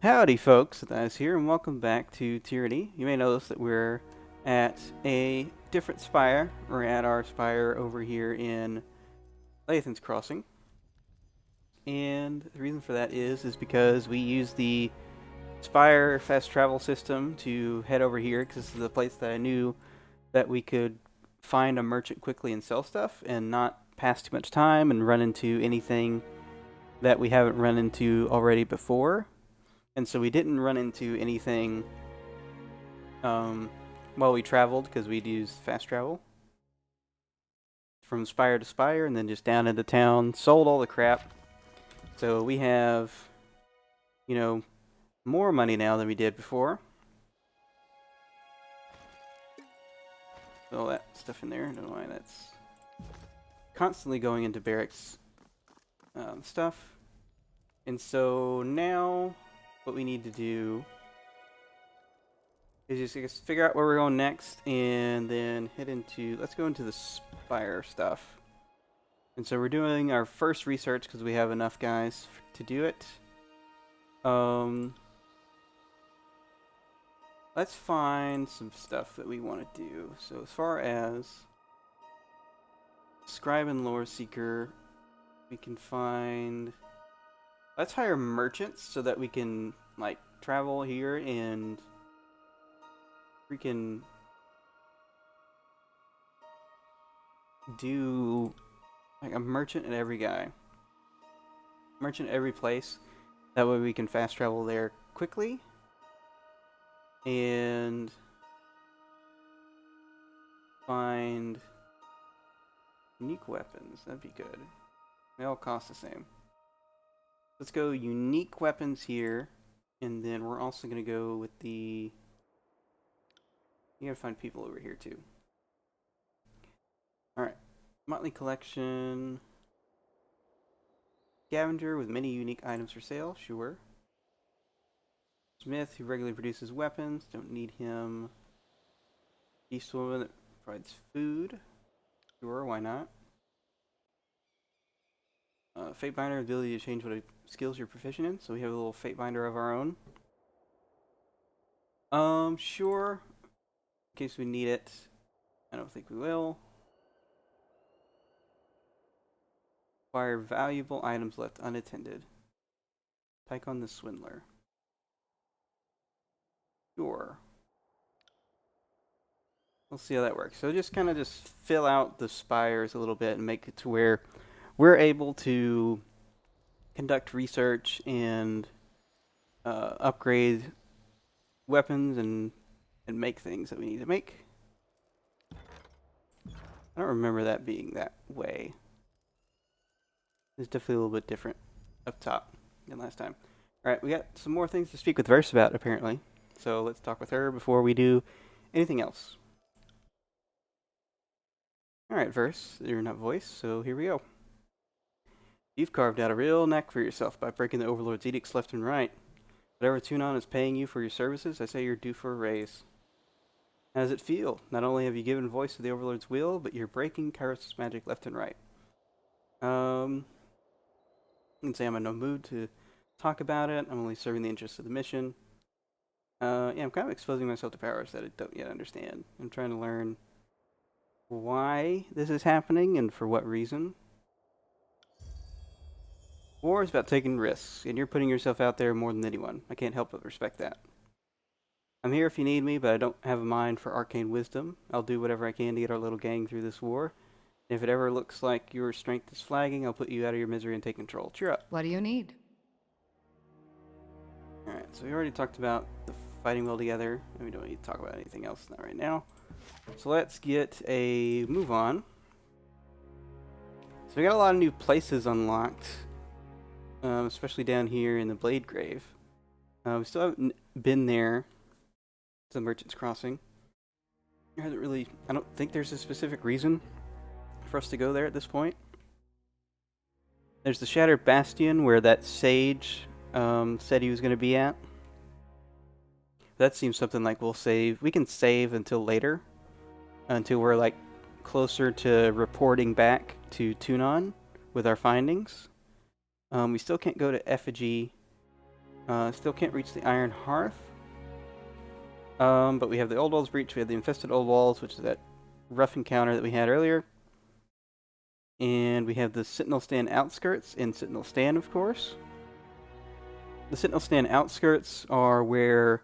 Howdy folks, Thias here, and welcome back to Tyranny. You may notice that we're at a different spire. We're at our spire over here in Lathan's Crossing. And the reason for that is because we use the spire fast travel system to head over here, because this is the place that I knew that we could find a merchant quickly and sell stuff and not pass too much time and run into anything that we haven't run into already before. And so we didn't run into anything while we traveled because we'd use fast travel from spire to spire and then just down into town, sold all the crap. So we have, more money now than we did before. All that stuff in there. I don't know why that's constantly going into Barik's stuff. And so now what we need to do is just figure out where we're going next and then let's go into the spire stuff. And so we're doing our first research because we have enough guys to do it. Let's find some stuff that we want to do. So as far as Scribe and Lore Seeker, we can find... Let's hire merchants so that we can, travel here and freaking do, a merchant at every guy. Merchant at every place. That way we can fast travel there quickly. And find unique weapons. That'd be good. They all cost the same. Let's go unique weapons here. And then we're also going to go with the... You gotta find people over here too. Alright. Motley Collection. Scavenger with many unique items for sale. Sure. Smith, who regularly produces weapons. Don't need him. Beastwoman that provides food. Sure, why not? Fatebinder, ability to change what skills you're proficient in. So we have a little Fatebinder of our own. Sure. In case we need it. I don't think we will. Acquire valuable items left unattended. Tychon the Swindler. Sure. We'll see how that works. So just kind of fill out the spires a little bit and make it to where we're able to conduct research and upgrade weapons and make things that we need to make. I don't remember that being that way. It's definitely a little bit different up top than last time. Alright, we got some more things to speak with Verse about, apparently. So let's talk with her before we do anything else. Alright, Verse, you're not voice, so here we go. You've carved out a real knack for yourself by breaking the Overlord's edicts left and right. Whatever Tunon is paying you for your services, I say you're due for a raise. How does it feel? Not only have you given voice to the Overlord's will, but you're breaking Kairos' magic left and right. I can say I'm in no mood to talk about it. I'm only serving the interests of the mission. Yeah, I'm kind of exposing myself to powers that I don't yet understand. I'm trying to learn why this is happening and for what reason. War is about taking risks, and you're putting yourself out there more than anyone. I can't help but respect that. I'm here if you need me, but I don't have a mind for arcane wisdom. I'll do whatever I can to get our little gang through this war. And if it ever looks like your strength is flagging, I'll put you out of your misery and take control. Cheer up. What do you need? Alright, so we already talked about the fighting well together, and we don't need to talk about anything else, not right now. So let's get a move on. So we got a lot of new places unlocked, especially down here in the Blade Grave. We still haven't been there. It's the Merchant's Crossing. I don't think there's a specific reason for us to go there at this point. There's the Shattered Bastion where that sage said he was going to be at. That seems something like we can save until later. Until we're closer to reporting back to Tunon with our findings. We still can't go to Effigy Still can't reach the Iron Hearth. But we have the Old Walls Breach, we have the Infested Old Walls, which is that rough encounter that we had earlier. And we have the Sentinel Stand Outskirts and Sentinel Stand, of course. The Sentinel Stand Outskirts are where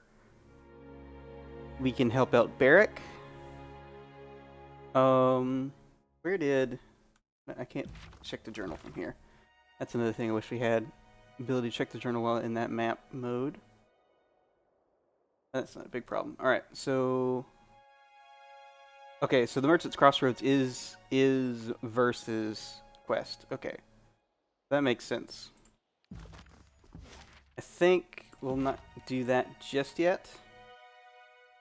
we can help out Barik. Where did... I can't check the journal from here. That's another thing I wish we had. Ability to check the journal while in that map mode. That's not a big problem. Alright, so... Okay, so the Merchant's Crossroads is versus Quest. Okay. That makes sense. I think we'll not do that just yet.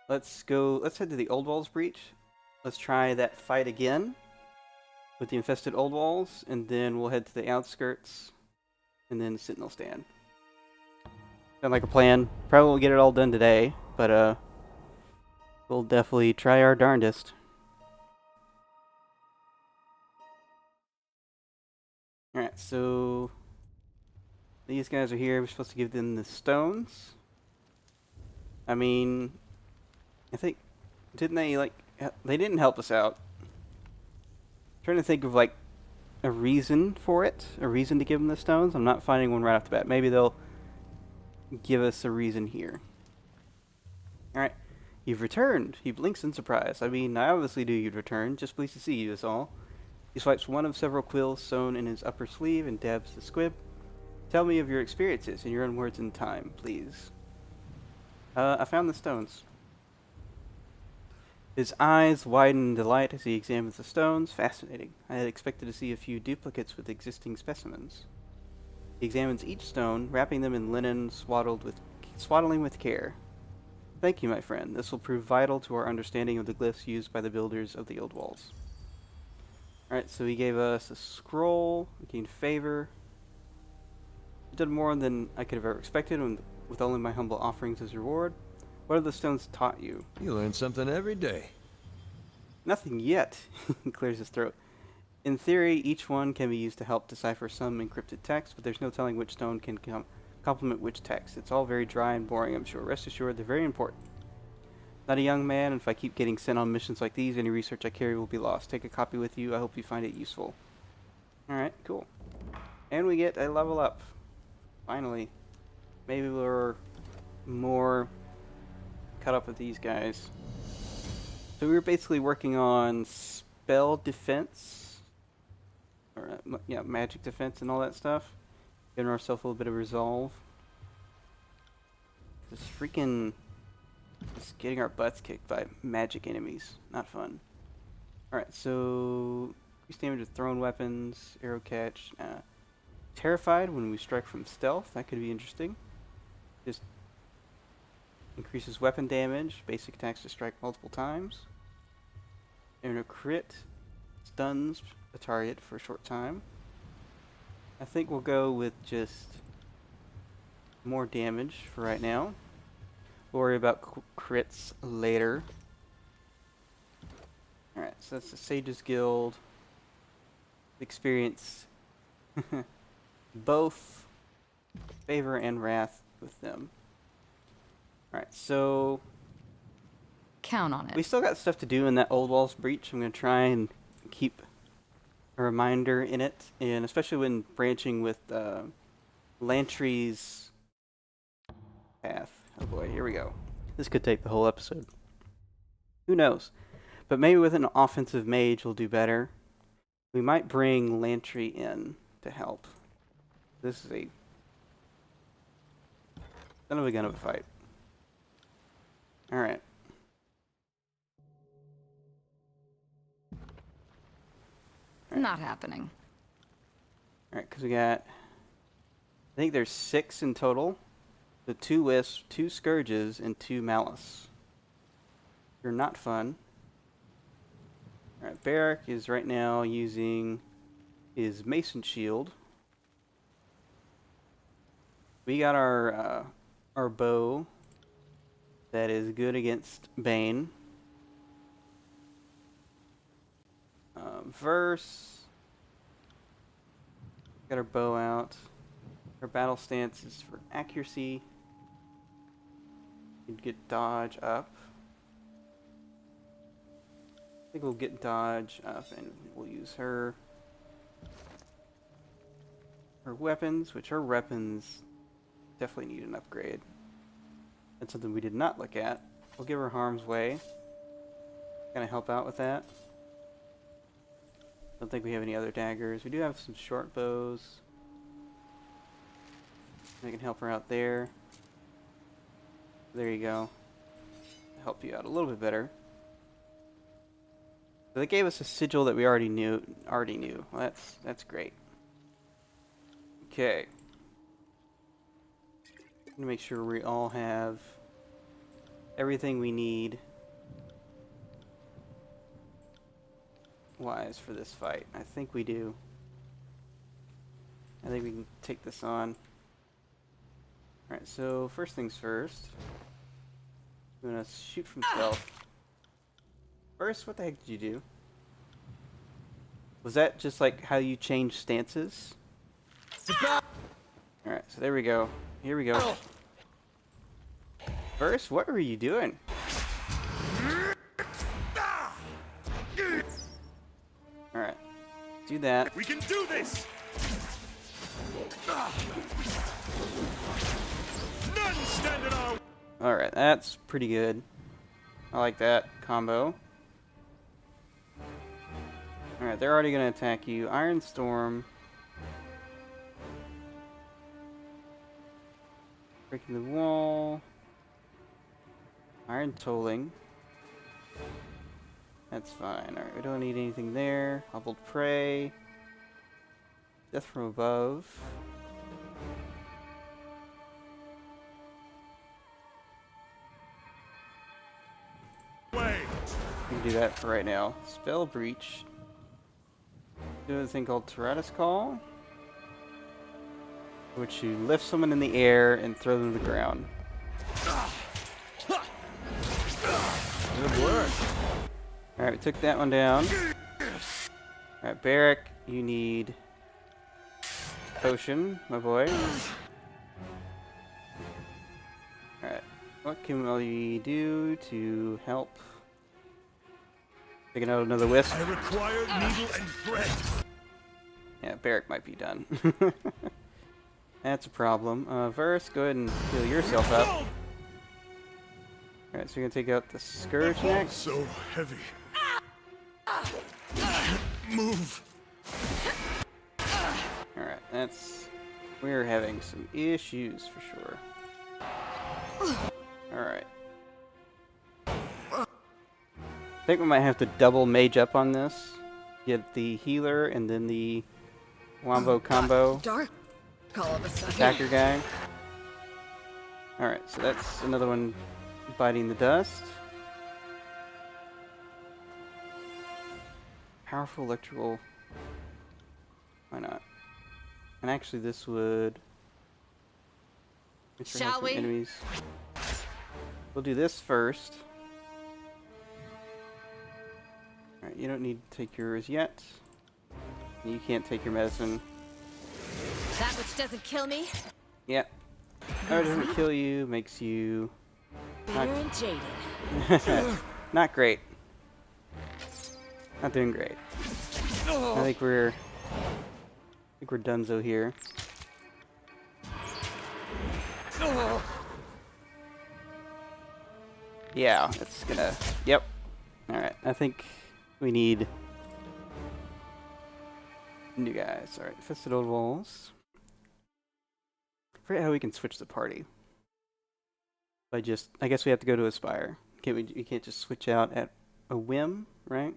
Let's head to the Old Walls Breach. Let's try that fight again with the Infested Old Walls, and then we'll head to the Outskirts, and then Sentinel Stand. Sound like a plan. Probably won't get it all done today, but we'll definitely try our darndest. Alright, so these guys are here. We're supposed to give them the stones. I mean, I think, didn't they, like, they didn't help us out. I'm trying to think of, like, a reason for it. A reason to give them the stones. I'm not finding one right off the bat. Maybe they'll give us a reason here. Alright, you've returned. He blinks in surprise. I mean, I obviously knew you'd return. Just pleased to see you is all. He swipes one of several quills sewn in his upper sleeve and dabs the squib. Tell me of your experiences in your own words and time, please. I found the stones. His eyes widen in delight as he examines the stones. Fascinating. I had expected to see a few duplicates with existing specimens. He examines each stone, wrapping them in linen swaddling with care. Thank you, my friend. This will prove vital to our understanding of the glyphs used by the builders of the old walls. Alright, so he gave us a scroll, gained favor. He did more than I could have ever expected with only my humble offerings as reward. What have the stones taught you? You learn something every day. Nothing yet. He clears his throat. In theory, each one can be used to help decipher some encrypted text, but there's no telling which stone can complement which text. It's all very dry and boring, I'm sure. Rest assured, they're very important. Not a young man, and if I keep getting sent on missions like these, any research I carry will be lost. Take a copy with you. I hope you find it useful. Alright, cool. And we get a level up. Finally. Maybe we're more caught up with these guys. So we were basically working on spell defense. Or, yeah, magic defense and all that stuff. Giving ourselves a little bit of resolve. Just freaking... Just getting our butts kicked by magic enemies. Not fun. Alright, so... Increased damage with thrown weapons, arrow catch. Terrified when we strike from stealth. That could be interesting. Just increases weapon damage. Basic attacks to strike multiple times. And a crit stuns a target for a short time. I think we'll go with just more damage for right now. We'll worry about crits later. Alright, so that's the Sage's Guild. Experience both favor and wrath with them. Alright, so... Count on it. We still got stuff to do in that Old Walls Breach. I'm going to try and keep a reminder in it. And especially when branching with Lantry's path. Oh boy, here we go. This could take the whole episode. Who knows? But maybe with an offensive mage we'll do better. We might bring Lantry in to help. This is a son of a gun of a fight. Alright. Not happening. Alright, because we got... I think there's 6 in total. The 2 Wisps, 2 Scourges, and 2 Malice. They're not fun. Alright, Barik is right now using his Mason Shield. We got our bow that is good against Bane. Verse. Got our bow out. Our battle stance is for accuracy. You'd get dodge up. I think we'll get dodge up and we'll use her weapons, which her weapons definitely need an upgrade. That's something we did not look at. We'll give her harm's way. Kind of help out with that. Don't think we have any other daggers. We do have some short bows. I can help her out there. There you go. Help you out a little bit better. So they gave us a sigil that we already knew. Well, that's great. Okay. I'm gonna make sure we all have everything we need wise for this fight. I think we do. I think we can take this on. Alright, so first things first. I'm gonna shoot from stealth. First, what the heck did you do? Was that just like how you change stances? Alright, so there we go. Here we go. First, what were you doing? Alright. Do that. We can do this! None stand in our... Alright, that's pretty good. I like that combo. Alright, they're already going to attack you. Iron Storm. Breaking the wall. Iron Tolling. That's fine. Alright, we don't need anything there. Hobbled Prey. Death from above. way. We can do that for right now. Spell Breach. Do a thing called Tyranny Call, which you lift someone in the air and throw them to the ground. Good work. Alright, we took that one down. Alright, Barik, you need potion, my boy. Alright, what can we do to help? Taking out another wisp. I require needle and thread. Yeah, Barik might be done. That's a problem. Verse, go ahead and heal yourself up. Alright, so you're gonna take out the Scourge next. So heavy. Can't move. Alright, we're having some issues for sure. Alright. I think we might have to double mage up on this. Get the healer and then the wombo combo Dark all of a sudden. attacker guy. Alright, so that's another one biting the dust. Powerful electrical. Why not? And actually this would... Shall we? Enemies. We'll do this first. Alright, you don't need to take yours yet. You can't take your medicine. That which doesn't kill me, Yep. Oh, it doesn't kill you, makes you... bitter and jaded. Not great. Not doing great. I think we're donezo here. Yeah, it's gonna... Yep. Alright, I think we need new guys. Alright, Fisted Old Walls. I forget how we can switch the party. I guess we have to go to Aspire. You can't just switch out at a whim, right?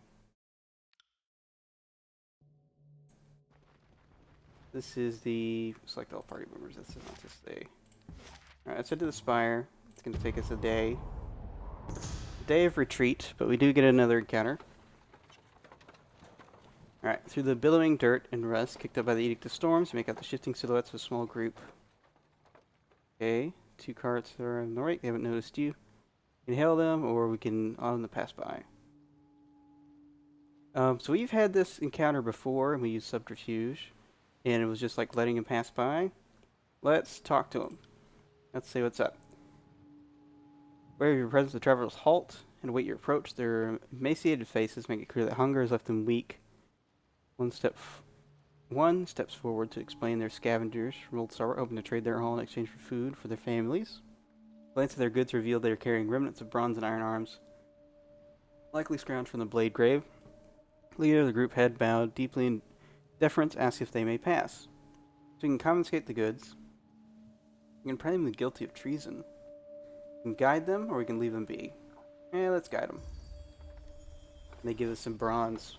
This is the select all party members. This is not to stay. Alright, let's head to the Spire. It's going to take us a day. A day of retreat, but we do get another encounter. Alright, through the billowing dirt and rust kicked up by the Edict of Storms, you make out the shifting silhouettes of a small group. Okay, 2 carts that are on the right. They haven't noticed you. We can hail them, or we can on the pass by. So we've had this encounter before, and we used subterfuge. And it was just like letting him pass by. Let's talk to him. Let's say what's up. Aware of your presence, the travelers halt and await your approach. Their emaciated faces make it clear that hunger has left them weak. One steps forward to explain their scavengers from Old Star, hoping to trade their haul in exchange for food for their families. Glance at their goods revealed they are carrying remnants of bronze and iron arms, likely scrounged from the Blade Grave. Leader of the group, head bowed, deeply in deference, asks if they may pass. So we can confiscate the goods. We can find them guilty of treason. We can guide them, or we can leave them be. Let's guide them. And they give us some bronze.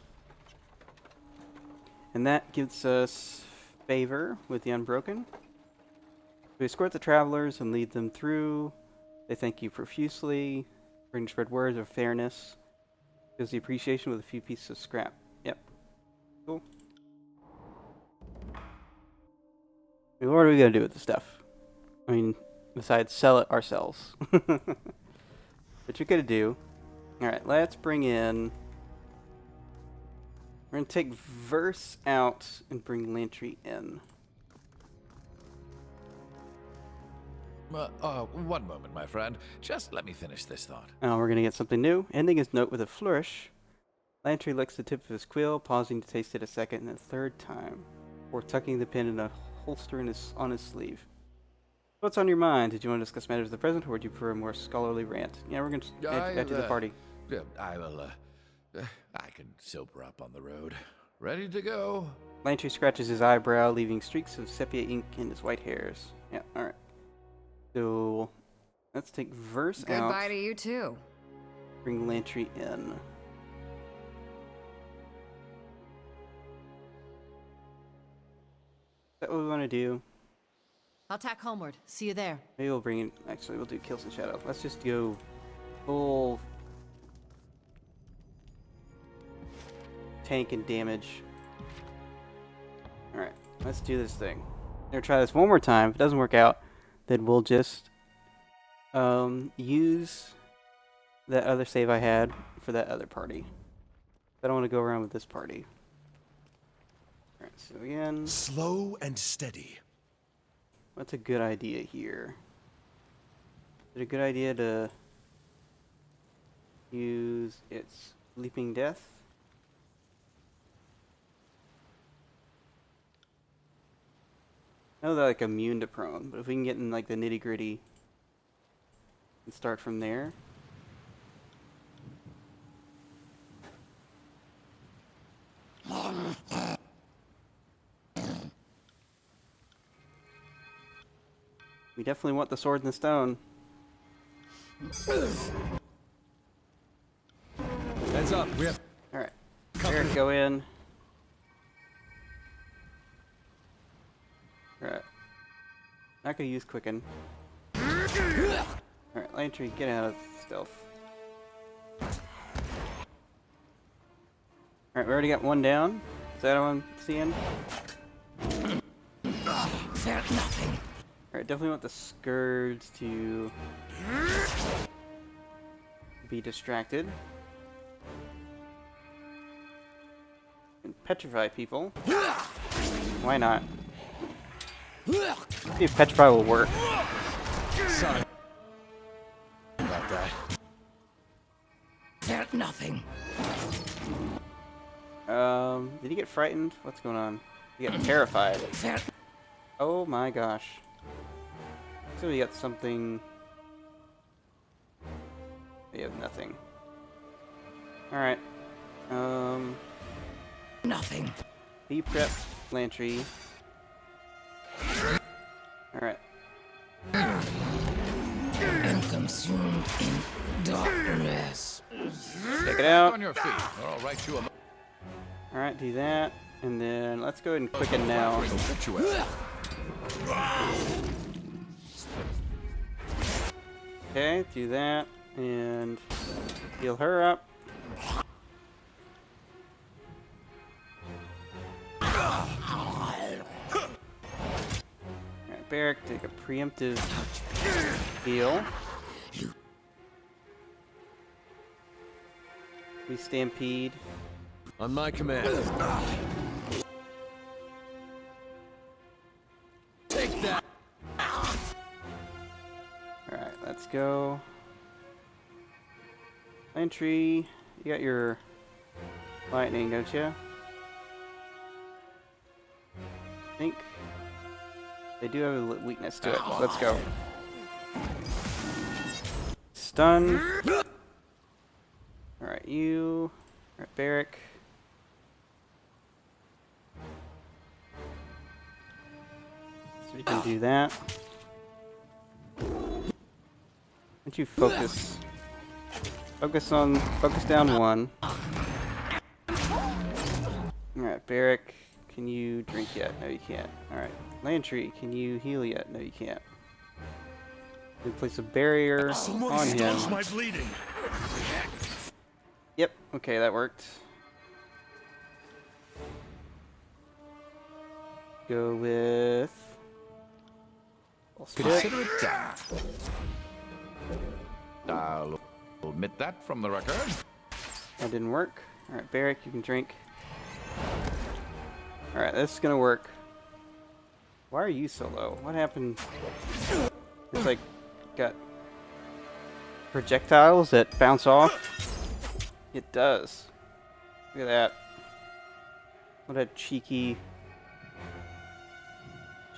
And that gives us favor with the Unbroken. We escort the travelers and lead them through. They thank you profusely, bring to spread words of fairness. Gives the appreciation with a few pieces of scrap. Yep. Cool. I mean, what are we going to do with the stuff? I mean, besides sell it ourselves. What you're going to do... Alright, let's bring in... We're going to take Verse out and bring Lantry in. One moment, my friend. Just let me finish this thought. Oh, we're going to get something new. Ending his note with a flourish. Lantry licks the tip of his quill, pausing to taste it a second and a third time, before tucking the pen in a holster on his sleeve. What's on your mind? Did you want to discuss matters of the present, or would you prefer a more scholarly rant? Yeah, we're going to add to the party. I will, I can sober up on the road. Ready to go. Lantry scratches his eyebrow, leaving streaks of sepia ink in his white hairs. Yeah, alright. So, let's take Verse out. Goodbye to you, too. Bring Lantry in. Is that what we want to do? I'll tack homeward. See you there. Maybe we'll bring in... Actually, we'll do Kills and Shadow. Let's just go full... tank and damage. Alright, let's do this thing. I'm gonna try this one more time. If it doesn't work out, then we'll just use that other save I had for that other party. I don't want to go around with this party. Alright, so again... Slow and steady. What's a good idea here? Is it a good idea to use its Leaping Death? I know they're like immune to prone, but if we can get in like the nitty gritty and start from there. We definitely want the sword and the stone. Heads up. We have... Alright. Barik, go in. Alright. Not gonna use Quicken. Alright, Lantry, get out of stealth. Alright, we already got one down. Is that what I'm seeing? Alright, definitely want the Scourge to be distracted. And petrify people. Why not? See if Petrify will work. Sorry about that. Fear nothing. Did he get frightened? What's going on? He got terrified. Oh my gosh. So we got something... We have nothing. Alright. Nothing. Be prepped, Lantry. Alright. And consumed in darkness. Take it out. On your feet, or I'll write you a... Alright, do that. And then let's go ahead and quicken now. Okay, do that. And heal her up. Alright, Barik, take a preemptive heal. We stampede. On my command. Take that. Alright, let's go. Entry, you got your lightning, don't you? I think they do have a weakness to it. So let's go. Stun. Alright, you. Alright, Barik. So you can do that. Why don't you focus? Focus down one. Alright, Barik, can you drink yet? No, you can't. Alright, Lantry, can you heal yet? No, you can't. We place a barrier on him. My bleeding. Yep, okay, that worked. Go with... Consider it done. I'll omit that from the record. That didn't work. Alright, Barik, you can drink. Alright, this is gonna work. Why are you so low? What happened? It's like, got projectiles that bounce off? It does. Look at that. What a cheeky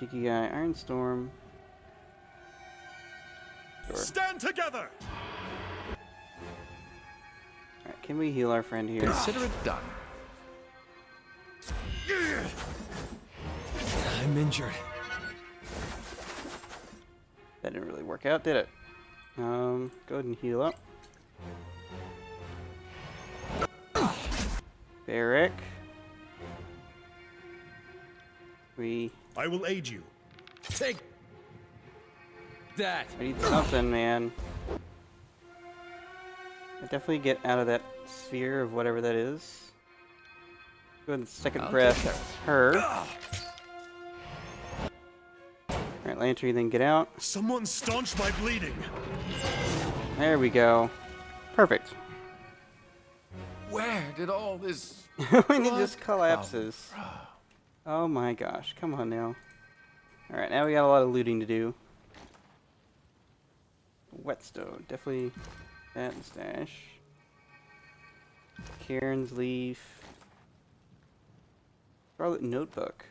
guy. Iron Storm. Sure. Stand together. Alright, can we heal our friend here? Consider it done. I'm injured. That didn't really work out, did it? Go ahead and heal up. Barik. I will aid you. Take that. I need something, man. I definitely get out of that sphere of whatever that is. Go ahead and second I'll breath take her. Alright, Lantry, then get out. Someone staunch my bleeding. There we go. Perfect. Where did all this When it just collapses. Oh my gosh, come on now. Alright, now we got a lot of looting to do. Whetstone, definitely that and stash. Cairn's leaf. Scarlet notebook.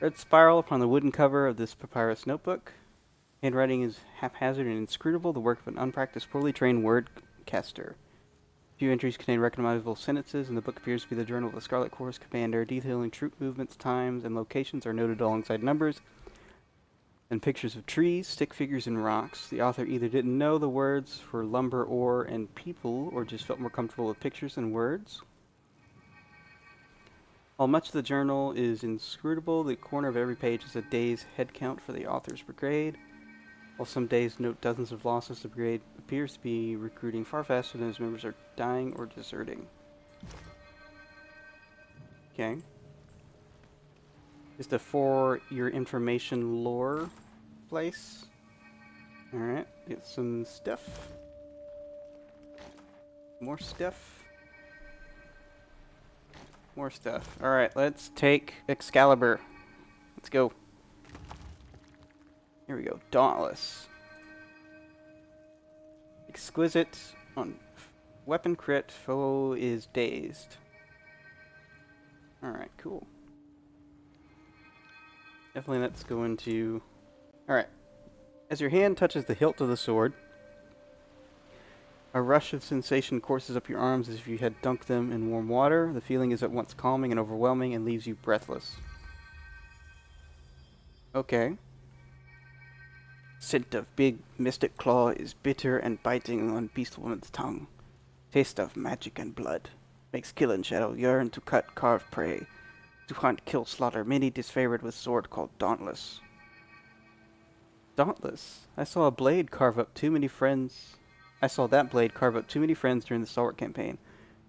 Red spiral upon the wooden cover of this papyrus notebook. Handwriting is haphazard and inscrutable, the work of an unpracticed, poorly trained wordcaster. Few entries contain recognizable sentences, and the book appears to be the journal of the Scarlet Corps commander. Detailing troop movements, times, and locations are noted alongside numbers and pictures of trees, stick figures, and rocks. The author either didn't know the words for lumber, ore, and people, or just felt more comfortable with pictures than words. While much of the journal is inscrutable, the corner of every page is a day's head count for the author's brigade. While some days note dozens of losses, the brigade appears to be recruiting far faster than its members are dying or deserting. Okay. Just a for your information lore place. Alright, get some stuff. More stuff. More stuff. Alright, let's take Excalibur. Let's go. Here we go. Dauntless. Exquisite on weapon crit. Foe is dazed. Alright, cool. Definitely let's go into... Alright. As your hand touches the hilt of the sword, a rush of sensation courses up your arms as if you had dunked them in warm water. The feeling is at once calming and overwhelming and leaves you breathless. Okay. Scent of big mystic claw is bitter and biting on beast woman's tongue. Taste of magic and blood makes kill and shadow yearn to cut, carve prey. To hunt, kill, slaughter, many disfavored with sword called Dauntless. Dauntless? I saw a blade carve up too many friends. I saw that blade carve up too many friends during the Stalwart campaign.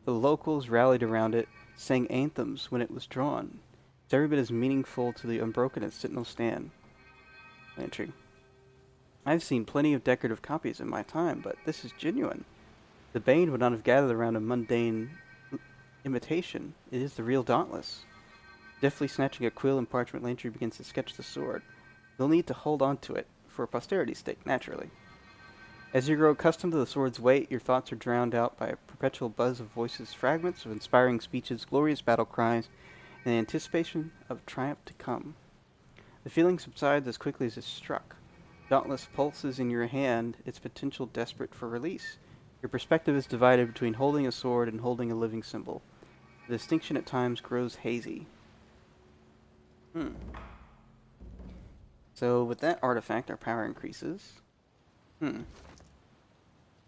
The locals rallied around it, sang anthems when it was drawn. It's every bit as meaningful to the Unbroken as Sentinel stand. Entry. I've seen plenty of decorative copies in my time, but this is genuine. The Bane would not have gathered around a mundane imitation. It is the real Dauntless. Deftly snatching a quill and parchment, Lantry begins to sketch the sword. You'll need to hold on to it, for posterity's sake, naturally. As you grow accustomed to the sword's weight, your thoughts are drowned out by a perpetual buzz of voices, fragments of inspiring speeches, glorious battle cries, and the anticipation of triumph to come. The feeling subsides as quickly as it struck. Dauntless pulses in your hand, its potential desperate for release. Your perspective is divided between holding a sword and holding a living symbol. The distinction at times grows hazy. So with that artifact, our power increases.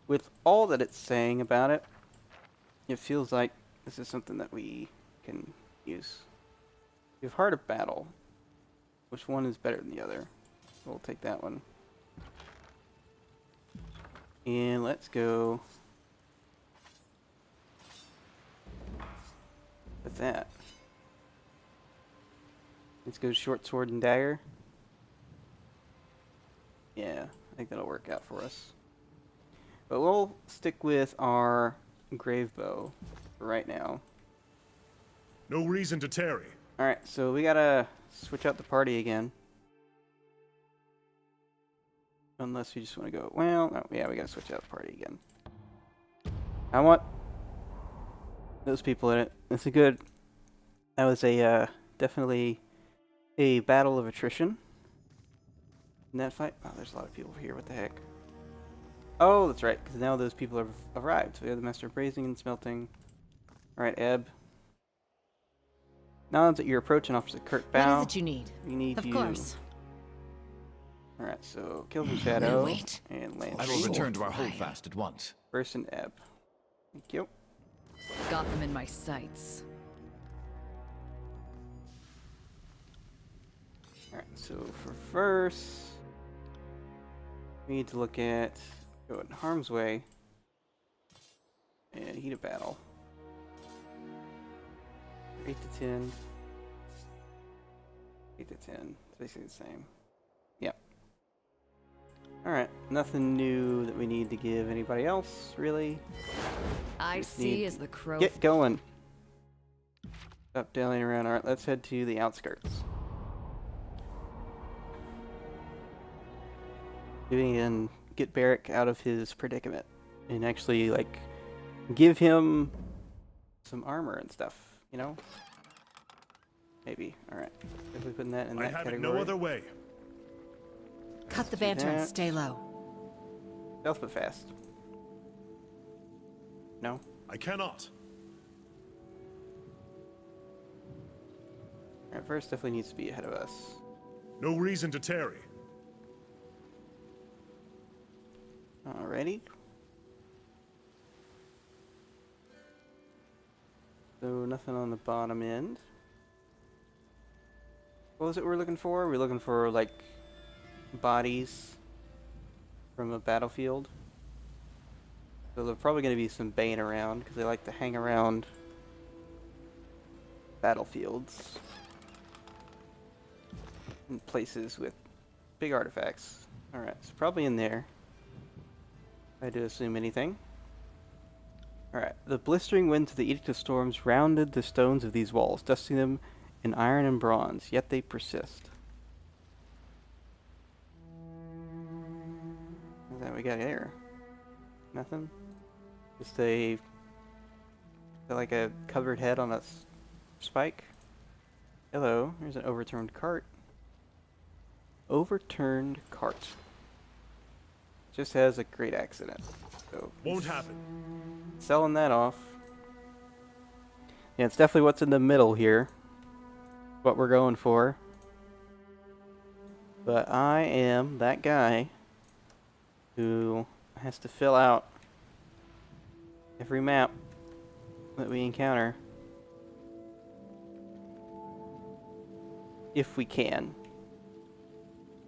With all that it's saying about it, it feels like this is something that we can use. We have Heart of Battle. Which one is better than the other? We'll take that one. And let's go with that. Let's go short sword and dagger. Yeah, I think that'll work out for us. But we'll stick with our grave bow for right now. No reason to tarry. Alright, so we gotta switch out the party again. Unless we just want to go, well, no, yeah, we gotta switch out the party again. I want those people in it. That's a good, that was a, definitely a battle of attrition in that fight. Oh, there's a lot of people here, what the heck. Oh, that's right, because now those people have arrived. So we have the Master of Brazing and Smelting. Alright, Ebb. Now that you're approaching Officer Kurt Bow. What is it you need? We need Of you. course. Alright, so Kill from Shadow Wait. and Lance. I will Short return to our while. holdfast at once. Burst and Ebb. Thank you. Got them in my sights. Alright, so for first, we need to look at go in harm's way and heat of battle. 8 to 10. 8 to 10. It's basically the same. Yep. Alright, nothing new that we need to give anybody else, really. I Just see need as the crow. Get going. Stop dallying around. Alright, let's head to the outskirts. And get Barik out of his predicament. And actually, like, give him some armor and stuff, you know? Maybe. Alright. If we put that in I that have it category. no other way. Cut the do banter and that. stay low. Stealth but fast. No? I cannot. Alright, first definitely needs to be ahead of us. No reason to tarry. Alrighty. So nothing on the bottom end. What was it we're looking for? We're looking for, like, bodies from a battlefield. So there's probably going to be some Bane around, because they like to hang around battlefields. In places with big artifacts. Alright, so probably in there. I had to assume anything. Alright, the blistering winds of the Edict of Storms rounded the stones of these walls, dusting them in iron and bronze, yet they persist. What's that we got here? Nothing? Just a... like a covered head on a spike? Hello, here's an overturned cart. Overturned cart. Just has a great accident. So Won't happen. selling that off. Yeah, it's definitely what's in the middle here. What we're going for. But I am that guy who has to fill out every map that we encounter. If we can.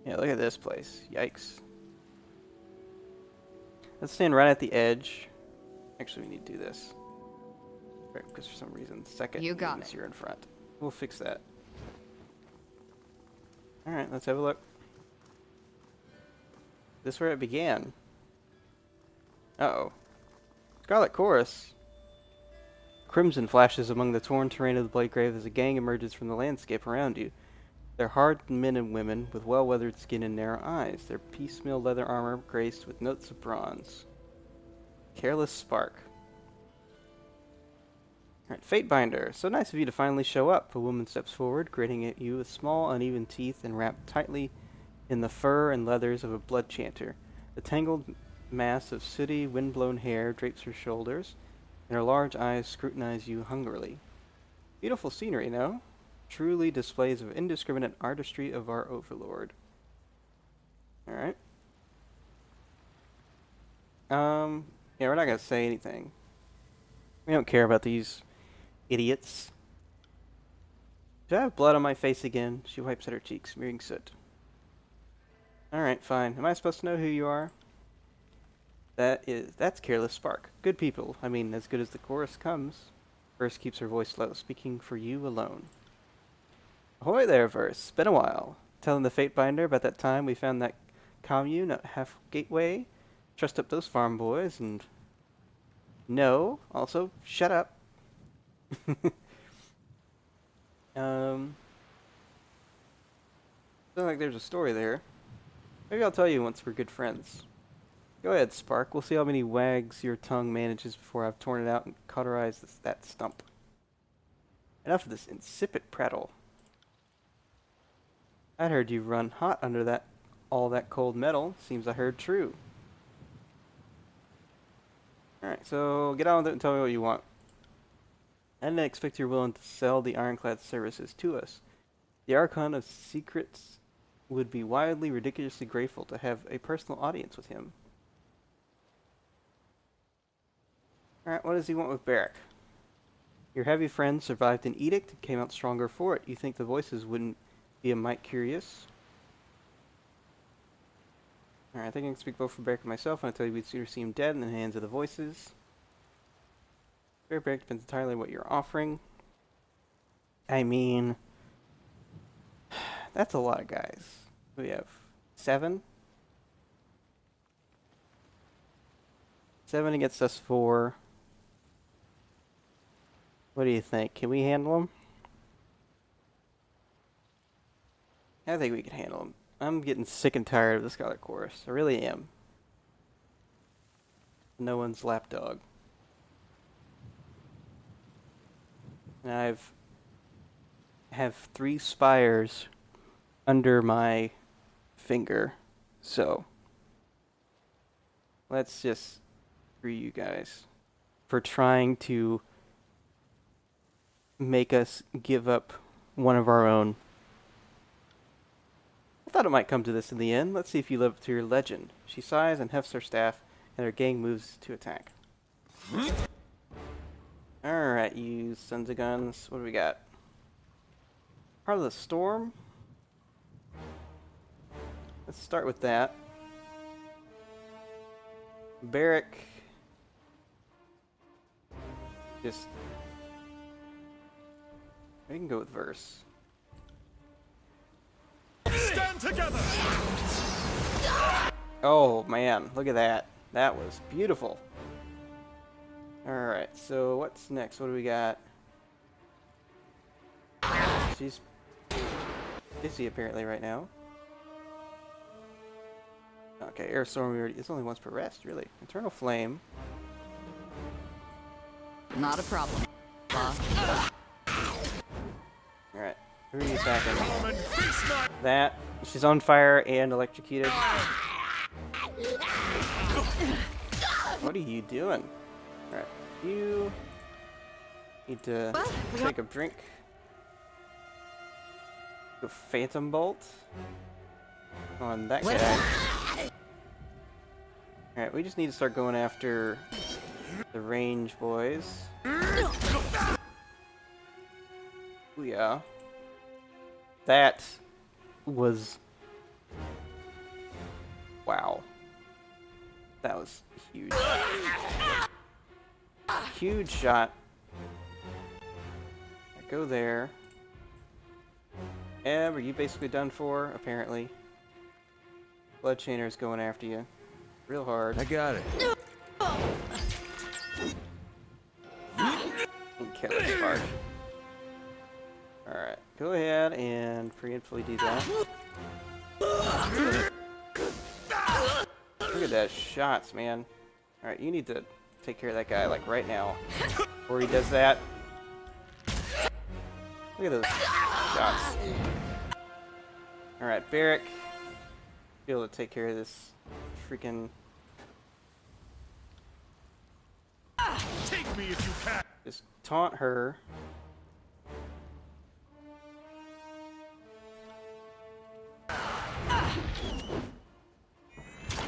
Yeah, look at this place. Yikes. Let's stand right at the edge. Actually, we need to do this. Right, because for some reason, second You got means it. you're in front. We'll fix that. Alright, let's have a look. This is where it began. Uh-oh. Scarlet Chorus. Crimson flashes among the torn terrain of the Blade Grave as a gang emerges from the landscape around you. They're hardened men and women with well-weathered skin and narrow eyes. Their piecemeal leather armor graced with notes of bronze. Careless Spark. Alright, Fatebinder. So nice of you to finally show up. A woman steps forward, grinning at you with small, uneven teeth and wrapped tightly in the fur and leathers of a blood chanter. The tangled mass of sooty, wind-blown hair drapes her shoulders, and her large eyes scrutinize you hungrily. Beautiful scenery, no? Truly displays of indiscriminate artistry of our overlord. Alright. Yeah, we're not gonna say anything. We don't care about these idiots. Do I have blood on my face again? She wipes at her cheeks, smearing soot. Alright, fine. Am I supposed to know who you are? That's Careless Spark. Good people. I mean, as good as the chorus comes. Verse keeps her voice low, speaking for you alone. Ahoy there, Verse. Been a while. Telling the Fatebinder about that time we found that commune at Half Gateway. Trussed up those farm boys and... No. Also, shut up. Sounds like there's a story there. Maybe I'll tell you once we're good friends. Go ahead, Spark. We'll see how many wags your tongue manages before I've torn it out and cauterized that stump. Enough of this insipid prattle. I heard you run hot under all that cold metal. Seems I heard true. Alright, so get on with it and tell me what you want. I didn't expect you're willing to sell the Ironclad services to us. The Archon of Secrets would be wildly, ridiculously grateful to have a personal audience with him. Alright, what does he want with Barik? Your heavy friend survived an edict and came out stronger for it. You think the voices wouldn't be a mite curious? Alright, I think I can speak both for Barik and myself, and I tell you we'd sooner see him dead in the hands of the voices. Barik depends entirely on what you're offering. I mean... That's a lot of guys. We have 7? 7 against us 4. What do you think? Can we handle them? I think we can handle them. I'm getting sick and tired of the Scholar Chorus. I really am. No one's lapdog. And have 3 spires under my finger. So let's just screw you guys for trying to make us give up one of our own. I thought it might come to this in the end. Let's see if you live up to your legend. She sighs and hefts her staff, and her gang moves to attack. Alright, you sons of guns. What do we got? Part of the Storm? Let's start with that. Barik. Just... We can go with Verse. Stand together! Oh man, look at that. That was beautiful. Alright, so what's next? What do we got? She's busy apparently right now. Okay, Air Storm, it's only once per rest, really. Eternal Flame. Not a problem. Alright, who are you attacking? That. She's on fire and electrocuted. What are you doing? Alright, you need to take a drink. Go Phantom Bolt on that guy. Alright, we just need to start going after the range boys. Ooh, yeah. That was... Wow. That was huge. Huge shot. Go there. Were you basically done for, apparently? Blood Chainer's going after you. Real hard. I got it. And kill it, Spark. Alright, go ahead and preemptively do that. Look at those shots, man. Alright, you need to take care of that guy, like, right now. Before he does that. Look at those shots. Alright, Barik. Be able to take care of this freaking... Take me if you can. Just taunt her.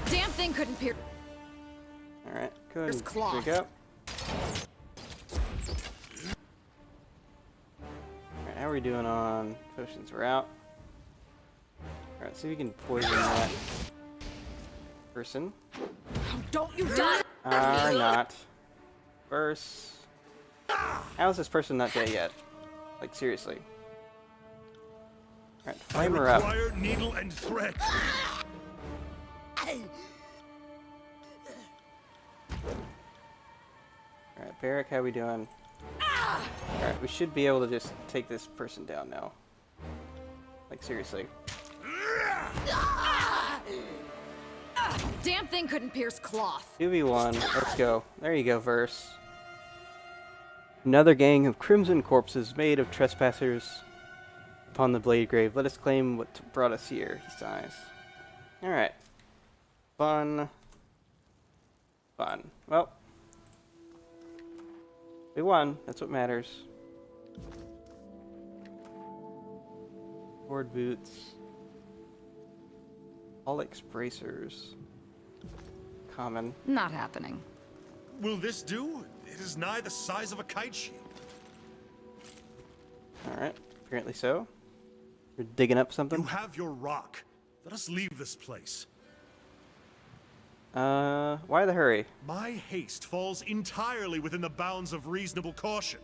Damn thing couldn't pierce. Alright, go ahead There's and cloth. drink up. Alright, how are we doing on potions? We're out. Alright, see if we can poison that person. Don't you die! Or not. First. How is this person not dead yet? Like, seriously. Alright, flame her up. Require needle and thread. Alright, Barik, how we doing? Alright, we should be able to just take this person down now. Like, seriously. Damn thing couldn't pierce cloth. 2v1, let's go. There you go, verse. Another gang of crimson corpses made of trespassers upon the blade grave. Let us claim what brought us here, he sighs. Alright. Fun. Fun. Well. We won. That's what matters. Board boots. Alex bracers. Common. Not happening. Will this do? It is nigh the size of a kite shield. Alright. Apparently so. You're digging up something? You have your rock. Let us leave this place. Why the hurry? My haste falls entirely within the bounds of reasonable caution.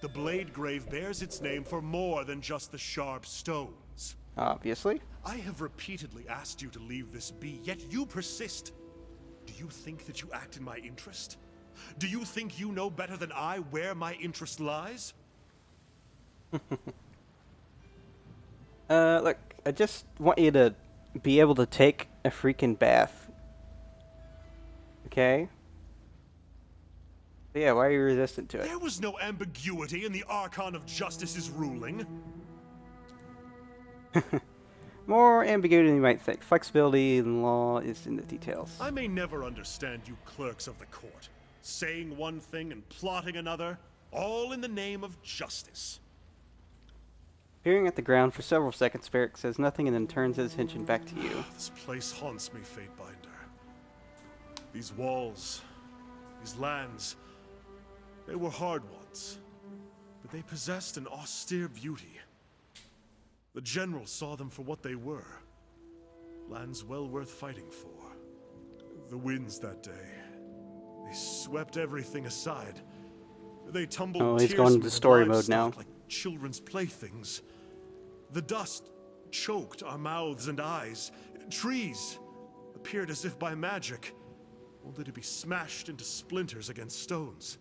The blade grave bears its name for more than just the sharp stones. Obviously. I have repeatedly asked you to leave this be, yet you persist. Do you think that you act in my interest? Do you think you know better than I where my interest lies? Look, I just want you to be able to take a freaking bath. Okay? So yeah, why are you resistant to it? There was no ambiguity in the Archon of Justice's ruling. More ambiguity than you might think. Flexibility in law is in the details. I may never understand you clerks of the court, saying one thing and plotting another, all in the name of justice. Peering at the ground for several seconds, Barik says nothing and then turns his attention back to you. This place haunts me, Fatebinder. These walls, these lands, they were hard ones, but they possessed an austere beauty. The general saw them for what they were. Lands well worth fighting for. The winds that day, they swept everything aside. They tumbled Oh, he's tears going from into the story mode livestock now. like children's playthings. The dust choked our mouths and eyes. Trees appeared as if by magic, only to be smashed into splinters against stones.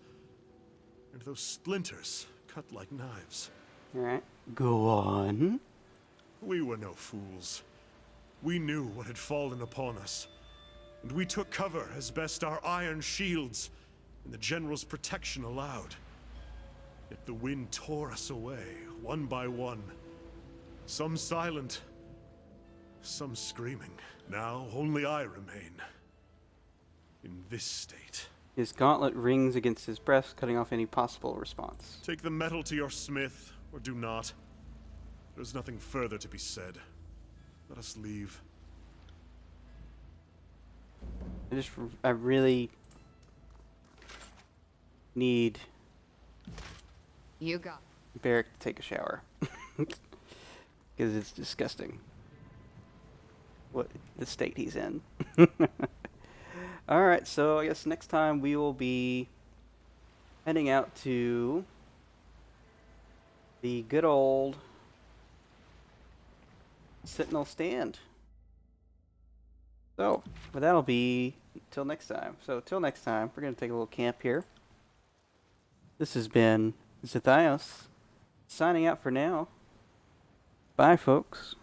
And those splinters cut like knives. Alright. Go on. We were no fools. We knew what had fallen upon us, and we took cover as best our iron shields and the general's protection allowed. Yet the wind tore us away, one by one. Some silent, some screaming. Now only I remain. In this state. His gauntlet rings against his breast, cutting off any possible response. Take the metal to your smith, or do not. There's nothing further to be said. Let us leave. I really need You got. Barik to take a shower. Because it's disgusting. What the state he's in. Alright, so I guess next time we will be heading out to the good old Sentinel stand. So, but that'll be until next time. So, till next time, we're going to take a little camp here. This has been Zethios, signing out for now. Bye, folks.